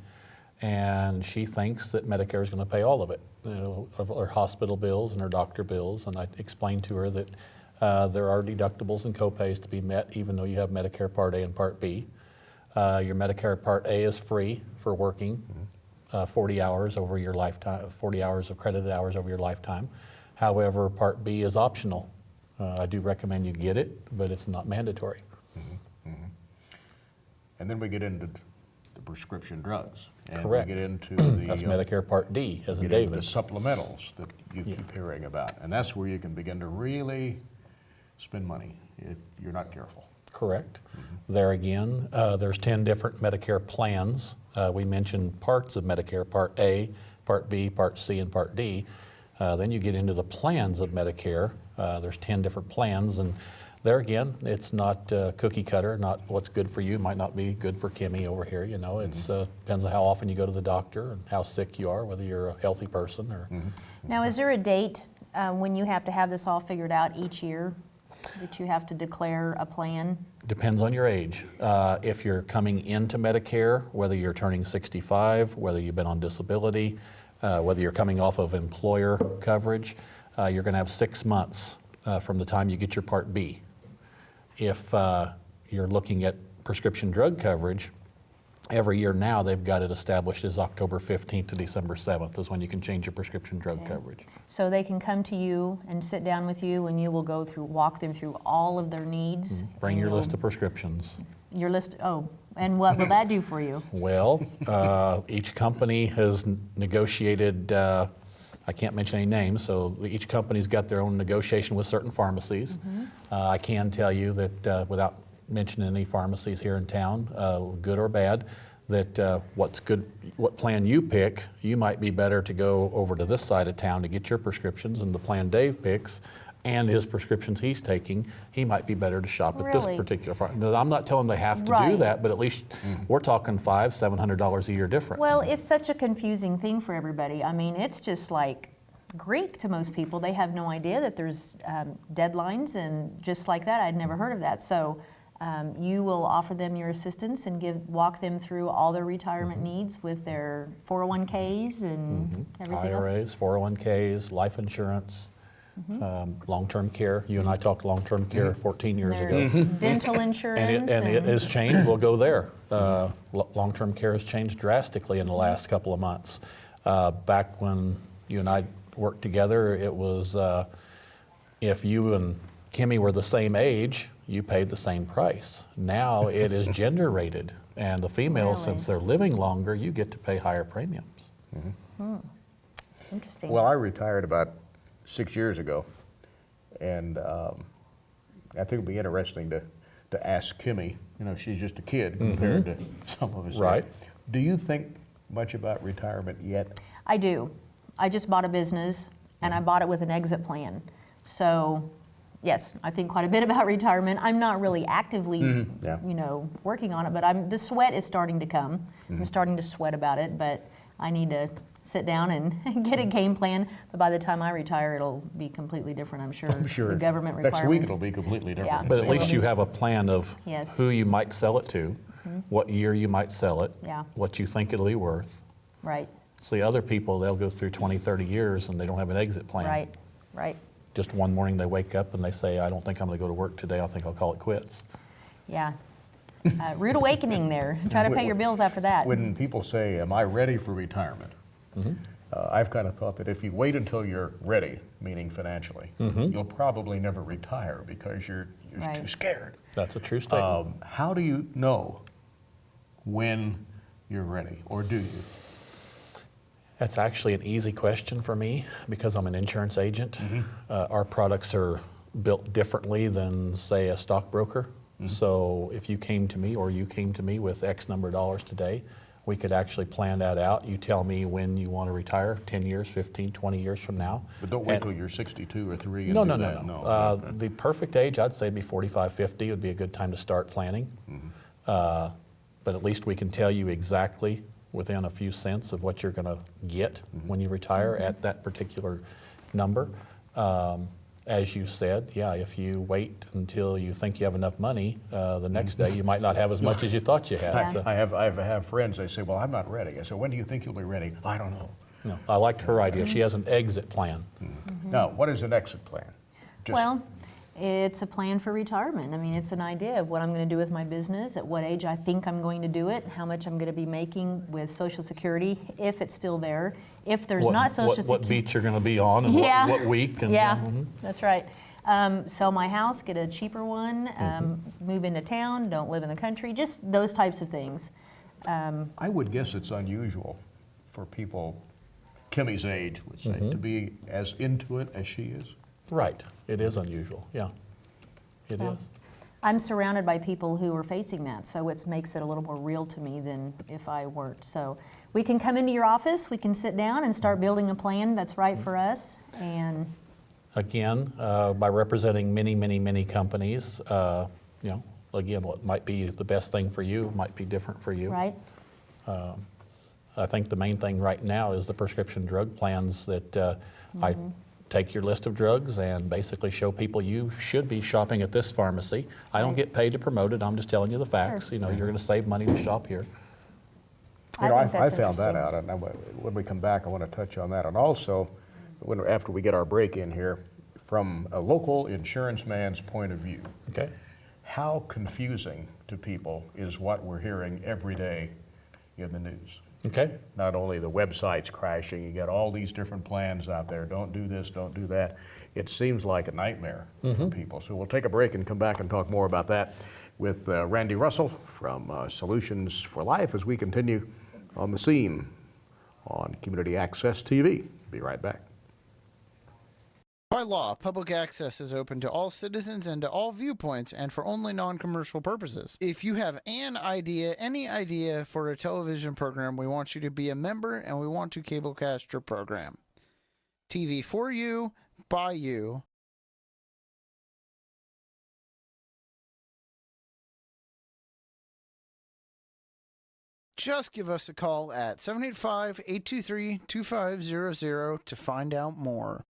and she thinks that Medicare is going to pay all of it, of her hospital bills and her doctor bills. And I explained to her that there are deductibles and copays to be met, even though you have Medicare Part A and Part B. Your Medicare Part A is free for working. 40 hours over your lifetime, 40 hours of credited hours over your lifetime. However, Part B is optional. I do recommend you get it, but it's not mandatory. And then we get into the prescription drugs. And Correct. we get into That's the Medicare Part D, as in get into David. the supplementals that you keep hearing about. And that's where you can begin to really spend money if you're not careful. Correct. There again, there's 10 different Medicare plans. We mentioned parts of Medicare, Part A, Part B, Part C, and Part D. Then you get into the plans of Medicare. There's 10 different plans, and there again, it's not cookie cutter, not what's good for you might not be good for Kimmy over here, you know. It depends on how often you go to the doctor and how sick you are, whether you're a healthy person or... Now, is there a date when you have to have this all figured out each year, that you have to declare a plan? Depends on your age. If you're coming into Medicare, whether you're turning 65, whether you've been on disability, whether you're coming off of employer coverage, you're going to have 6 months from the time you get your Part B. If you're looking at prescription drug coverage, every year now they've got it established as October 15th to December 7th is when you can change your prescription drug coverage. So they can come to you and sit down with you, and you will walk them through all of their needs. Bring your list of prescriptions. Your list, and what will that do for you? Well, each company has negotiated, I can't mention any names, so each company's got their own negotiation with certain pharmacies. I can tell you that without mentioning any pharmacies here in town, good or bad, that what's good, what plan you pick, you might be better to go over to this side of town to get your prescriptions, and the plan Dave picks and his prescriptions he's taking, he might be better to shop at this particular pharmacy. I'm not telling them they have to do that, but at least we're talking $500-700 a year difference. Well, it's such a confusing thing for everybody. I mean, it's just like Greek to most people. They have no idea that there's deadlines, and just like that, I'd never heard of that. So you will offer them your assistance and walk them through all their retirement needs with their 401ks and everything IRAs, else? 401ks, life insurance, long-term care. You and I talked long-term care 14 years ago. Dental insurance. And it has changed. We'll go there. Long-term care has changed drastically in the last couple of months. Back when you and I worked together, it was if you and Kimmy were the same age, you paid the same price. Now it is gender rated, and the females, since they're living longer, you get to pay higher premiums. Interesting. Well, I retired about 6 years ago, and I think it'd be interesting to ask Kimmy. You know, she's just a kid compared to some of us. Right. Do you think much about retirement yet? I do. I just bought a business, and I bought it with an exit plan. So, yes, I think quite a bit about retirement. I'm not really actively, you know, working on it, but the sweat is starting to come. I'm starting to sweat about it, but I need to sit down and get a game plan. But by the time I retire, it'll be completely different, I'm sure. I'm sure. The government requirements. Next week it'll be completely different. Yeah. But at least you have a plan of who you might sell it to, what year you might sell it, what you think it'll be worth. Right. So the other people, they'll go through 20, 30 years and they don't have an exit plan. Right, right. Just one morning they wake up and they say, I don't think I'm going to go to work today. I think I'll call it quits. Yeah. Rude awakening there. Try to pay your bills after that. When people say, am I ready for retirement? I've kind of thought that if you wait until you're ready, meaning financially, you'll probably never retire because you're too scared. That's a true statement. How do you know when you're ready, or do you? That's actually an easy question for me because I'm an insurance agent. Our products are built differently than, say, a stockbroker. So if you came to me or you came to me with X number of dollars today, we could actually plan that out. You tell me when you want to retire, 10 years, 15, 20 years from now. But don't wait till you're 62 or 3 and No. do that. The perfect age, I'd say, would be 45, 50 would be a good time to start planning. But at least we can tell you exactly within a few cents of what you're going to get when you retire at that particular number. As you said, if you wait until you think you have enough money, the next day you might not have as much as you thought you had. So. I have friends, they say, well, I'm not ready. I said, when do you think you'll be ready? I don't know. No, I liked her idea. She has an exit plan. Now, what is an exit plan? Well, it's a plan for retirement. I mean, it's an idea of what I'm going to do with my business, at what age I think I'm going to do it, how much I'm going to be making with Social Security, if it's still there. If there's not Social Security. What beach you're going to be on and what week. And, that's right. Sell my house, get a cheaper one, move into town, don't live in the country, just those types of things. I would guess it's unusual for people Kimmy's age, would say, to be as into it as she is. Right. It is unusual. Yeah. It is. I'm surrounded by people who are facing that, so it makes it a little more real to me than if I weren't. So we can come into your office, we can sit down and start building a plan that's right for us. And again, by representing many, many, many companies, you know, again, what might be the best thing for you might be different for you. Right. I think the main thing right now is the prescription drug plans that I take your list of drugs and basically show people you should be shopping at this pharmacy. I don't get paid to promote it. I'm just telling you the facts. You know, you're going to save money to shop here. You know, I found that out, and when we come back, I want to touch on that. And also, after we get our break in here, from a local insurance man's point of view, how confusing to people is what we're hearing every day in the news. Not only the websites crashing, you got all these different plans out there. Don't do this, don't do that. It seems like a nightmare for people. So we'll take a break and come back and talk more about that with Randy Russell from Solutions for Life as we continue on the scene on Community Access TV. Be right back. By law, public access is open to all citizens and to all viewpoints and for only non-commercial purposes. If you have an idea, any idea for a television program, we want you to be a member and we want to cablecast your program. TV for you, by you. Just give us a call at 785-823-2500 to find out more.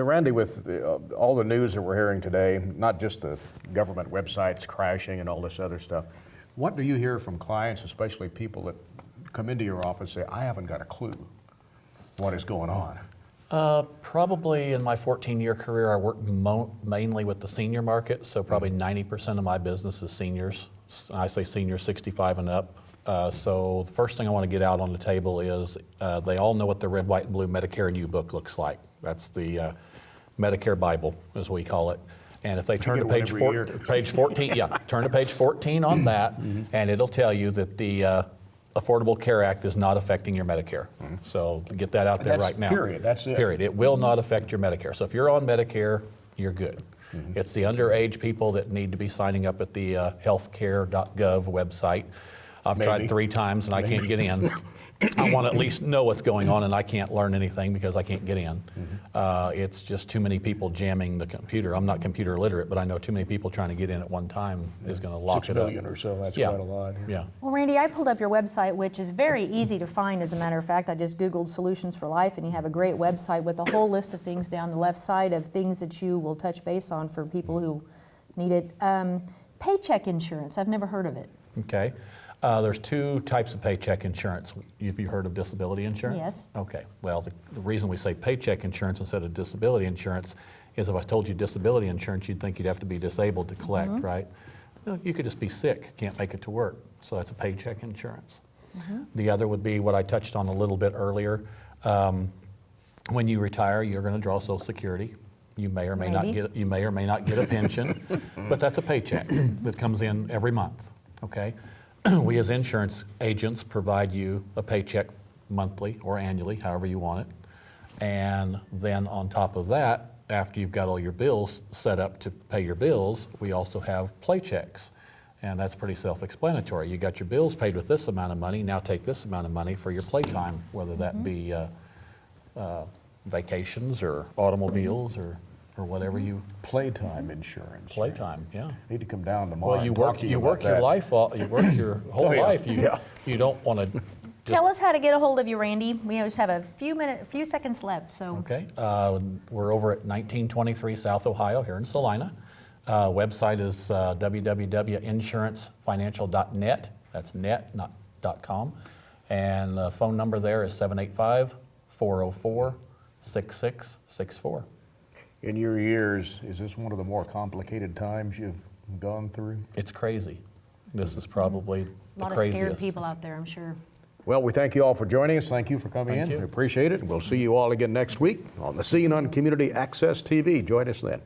So Randy, with all the news that we're hearing today, not just the government websites crashing and all this other stuff, what do you hear from clients, especially people that come into your office and say, I haven't got a clue what is going on? Probably in my 14-year career, I worked mainly with the senior market, so probably 90% of my business is seniors. I say seniors 65 and up. So the first thing I want to get out on the table is they all know what the red, white, and blue Medicare New Book looks like. That's the Medicare Bible, as we call it. And if they turn to page 14, yeah, turn to page 14 on that, and it'll tell you that the Affordable Care Act is not affecting your Medicare. So get that out there right now. Period. That's it. Period. It will not affect your Medicare. So if you're on Medicare, you're good. It's the underage people that need to be signing up at the healthcare.gov website. I've tried 3 times and I can't get in. I want to at least know what's going on, and I can't learn anything because I can't get in. It's just too many people jamming the computer. I'm not computer literate, but I know too many people trying to get in at one time is going to lock 6 it up. million or so, that's quite a lot. Yeah. Well, Randy, I pulled up your website, which is very easy to find, as a matter of fact. I just Googled Solutions for Life, and you have a great website with a whole list of things down the left side of things that you will touch base on for people who need it. Paycheck insurance, I've never heard of it. Okay. There's 2 types of paycheck insurance. Have you heard of disability insurance? Yes. Okay. Well, the reason we say paycheck insurance instead of disability insurance is if I told you disability insurance, you'd think you'd have to be disabled to collect, right? No, you could just be sick, can't make it to work. So that's a paycheck insurance. The other would be what I touched on a little bit earlier. When you retire, you're going to draw Social Security. You may or may not get a pension, but that's a paycheck that comes in every month. Okay. We as insurance agents provide you a paycheck monthly or annually, however you want it. And then on top of that, after you've got all your bills set up to pay your bills, we also have paychecks. And that's pretty self-explanatory. You got your bills paid with this amount of money, now take this amount of money for your playtime, whether that be vacations or automobiles or whatever you... Playtime insurance. Playtime, yeah. Need to come down tomorrow. Well, you work your life, you work your whole life. You don't want to. Tell us how to get a hold of you, Randy. We just have a few seconds left. So. Okay, we're over at 1923 South Ohio here in Salina. Website is www.insurancefinancial.net. That's net, not .com. And the phone number there is 785-404-6664. In your years, is this one of the more complicated times you've gone through? It's crazy. This is probably the craziest. A lot of scared people out there, I'm sure. Well, we thank you all for joining us. Thank you for coming in. We appreciate it. We'll see you all again next week on the Scene on Community Access TV. Join us then.